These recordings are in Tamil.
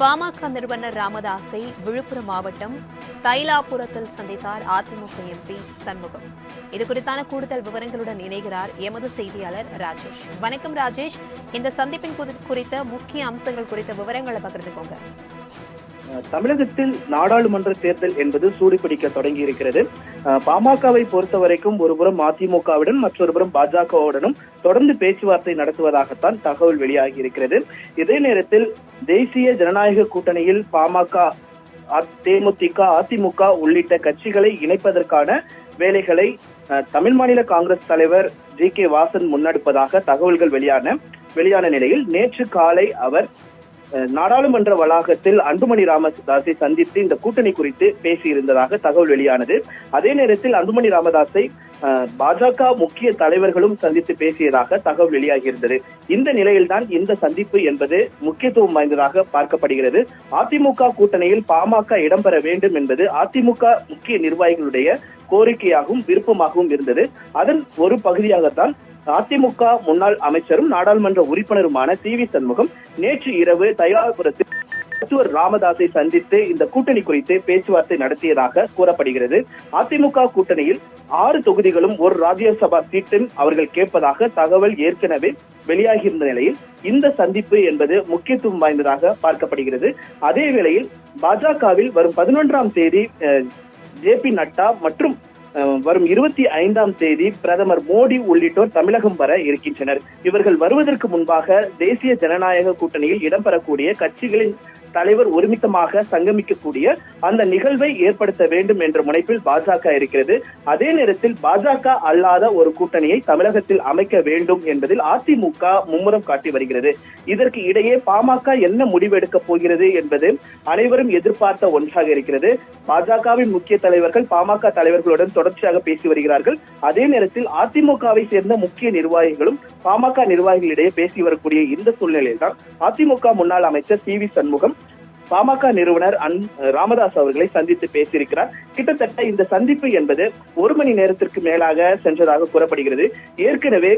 பாமக நிறுவனர் ராமதாஸை விழுப்புரம் மாவட்டம் தைலாபுரத்தில் சந்தித்தார் அதிமுக எம்பி சண்முகம். இதுகுறித்தான கூடுதல் விவரங்களுடன் இணைகிறார் எமது செய்தியாளர் ராஜேஷ். வணக்கம் ராஜேஷ், இந்த சந்திப்பின் குறித்த முக்கிய அம்சங்கள் குறித்த விவரங்களை பகிர்ந்துக்கோங்க. தமிழகத்தில் நாடாளுமன்ற தேர்தல் என்பது சூடுபிடிக்க தொடங்கி இருக்கிறது. பாமகவை பொறுத்தவரைக்கும் ஒருபுறம் அதிமுகவுடன் மற்றொருபுறம் பாஜகவுடனும் தொடர்ந்து பேச்சுவார்த்தை நடத்துவதாகத்தான் தகவல் வெளியாகி இருக்கிறது. இதே நேரத்தில் தேசிய ஜனநாயக கூட்டணியில் பாமக, தேமுதிக, அதிமுக உள்ளிட்ட கட்சிகளை இணைப்பதற்கான வேலைகளை தமிழ் மாநில காங்கிரஸ் தலைவர் ஜி.கே. வாசன் முன்னெடுப்பதாக தகவல்கள் வெளியான நிலையில் நேற்று காலை அவர் நாடாளுமன்ற வளாகத்தில் அன்புமணி ராமதாஸை சந்தித்து இந்த கூட்டணி குறித்து பேசியிருந்ததாக தகவல் வெளியானது. அதே நேரத்தில் அன்புமணி ராமதாஸை பாஜக முக்கிய தலைவர்களும் சந்தித்து பேசியதாக தகவல் வெளியாகியிருந்தது. இந்த நிலையில்தான் இந்த சந்திப்பு என்பது முக்கியத்துவம் வாய்ந்ததாக பார்க்கப்படுகிறது. அதிமுக கூட்டணியில் பாமக இடம்பெற வேண்டும் என்பது அதிமுக முக்கிய நிர்வாகிகளுடைய கோரிக்கையாகவும் விருப்பமாகவும் இருந்தது. அதன் ஒரு பகுதியாகத்தான் அதிமுக முன்னாள் அமைச்சரும் நாடாளுமன்ற உறுப்பினருமான சி.வி. சண்முகம் நேற்று இரவு தைலாபுரத்தில் மருத்துவர் ராமதாஸை சந்தித்து இந்த கூட்டணி குறித்து பேச்சுவார்த்தை நடத்தியதாக கூறப்படுகிறது. அதிமுக கூட்டணியில் 6 தொகுதிகளும் ஒரு ராஜ்யசபா சீட்டும் அவர்கள் கேட்பதாக தகவல் ஏற்கனவே வெளியாகியிருந்த நிலையில் இந்த சந்திப்பு என்பது முக்கியத்துவம் வாய்ந்ததாக பார்க்கப்படுகிறது. அதே வேளையில் பாஜகவில் வரும் 11ஆம் தேதி ஜே.பி. நட்டா மற்றும் வரும் 25ஆம் தேதி பிரதமர் மோடி உள்ளிட்டோர் தமிழகம் வர இருக்கின்றனர். இவர்கள் வருவதற்கு முன்பாக தேசிய ஜனநாயக கூட்டணியில் இடம்பெறக்கூடிய கட்சிகளின் தலைவர் ஒருமித்தமாக சங்கமிக்கக்கூடிய அந்த நிகழ்வை ஏற்படுத்த வேண்டும் என்ற முனைப்பில் பாஜக இருக்கிறது. அதே நேரத்தில் பாஜக அல்லாத ஒரு கூட்டணியை தமிழகத்தில் அமைக்க வேண்டும் என்பதில் அதிமுக மும்முரம் காட்டி வருகிறது. இதற்கு இடையே பாமக என்ன முடிவெடுக்க போகிறது என்பது அனைவரும் எதிர்பார்த்த ஒன்றாக இருக்கிறது. பாஜகவின் முக்கிய தலைவர்கள் பாமக தலைவர்களுடன் தொடர்ச்சியாக பேசி வருகிறார்கள். அதே நேரத்தில் அதிமுகவை சேர்ந்த முக்கிய நிர்வாகிகளும் பாமக நிர்வாகிகளிடையே பேசி வரக்கூடிய இந்த சூழ்நிலையில் தான் அதிமுக முன்னாள் அமைச்சர் சி.வி. சண்முகம் பாமக நிறுவனர் ராமதாஸ் அவர்களை சந்தித்து பேசியிருக்கிறார். கிட்டத்தட்ட இந்த சந்திப்பு என்பது 1 மணி நேரத்திற்கு மேலாக சென்றதாக கூறப்படுகிறது. ஏற்கனவே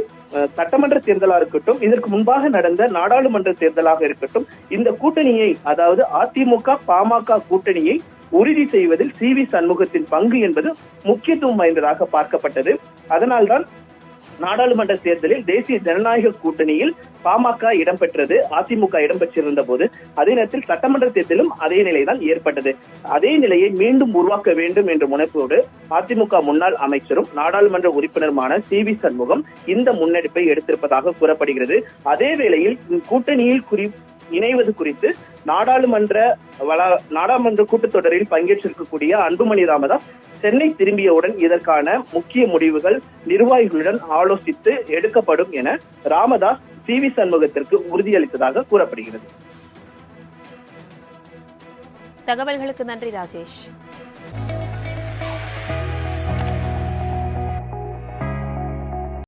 சட்டமன்ற தேர்தலாக இருக்கட்டும், இதற்கு முன்பாக நடந்த நாடாளுமன்ற தேர்தலாக இருக்கட்டும், இந்த கூட்டணியை, அதாவது அதிமுக பாமக கூட்டணியை உறுதி செய்வதில் சி.வி. சண்முகத்தின் பங்கு என்பது முக்கியத்துவம் வாய்ந்ததாக பார்க்கப்பட்டது. அதனால்தான் நாடாளுமன்ற தேர்தலில் தேசிய ஜனநாயக கூட்டணியில் பாமக இடம்பெற்றது, அதிமுக இடம்பெற்றிருந்த போது அதே நேரத்தில் சட்டமன்ற தேர்தலும் அதே நிலைதான் ஏற்பட்டது. அதே நிலையை மீண்டும் உருவாக்க வேண்டும் என்ற முனைப்போடு அதிமுக முன்னாள் அமைச்சரும் நாடாளுமன்ற உறுப்பினருமான சி.வி. சண்முகம் இந்த முன்னெடுப்பை எடுத்திருப்பதாக கூறப்படுகிறது. அதே வேளையில் கூட்டணியில் இணைவது குறித்து நாடாளுமன்ற கூட்டத்தொடரில் பங்கேற்றிருக்கக்கூடிய அன்புமணி ராமதாஸ் சென்னை திரும்பியவுடன் இதற்கான முக்கிய முடிவுகள் நிர்வாகிகளுடன் ஆலோசித்து எடுக்கப்படும் என ராமதாஸ் சி.வி. சண்முகத்திற்கு உறுதியளித்ததாக கூறப்படுகிறது. தகவல்களுக்கு நன்றி ராஜேஷ்.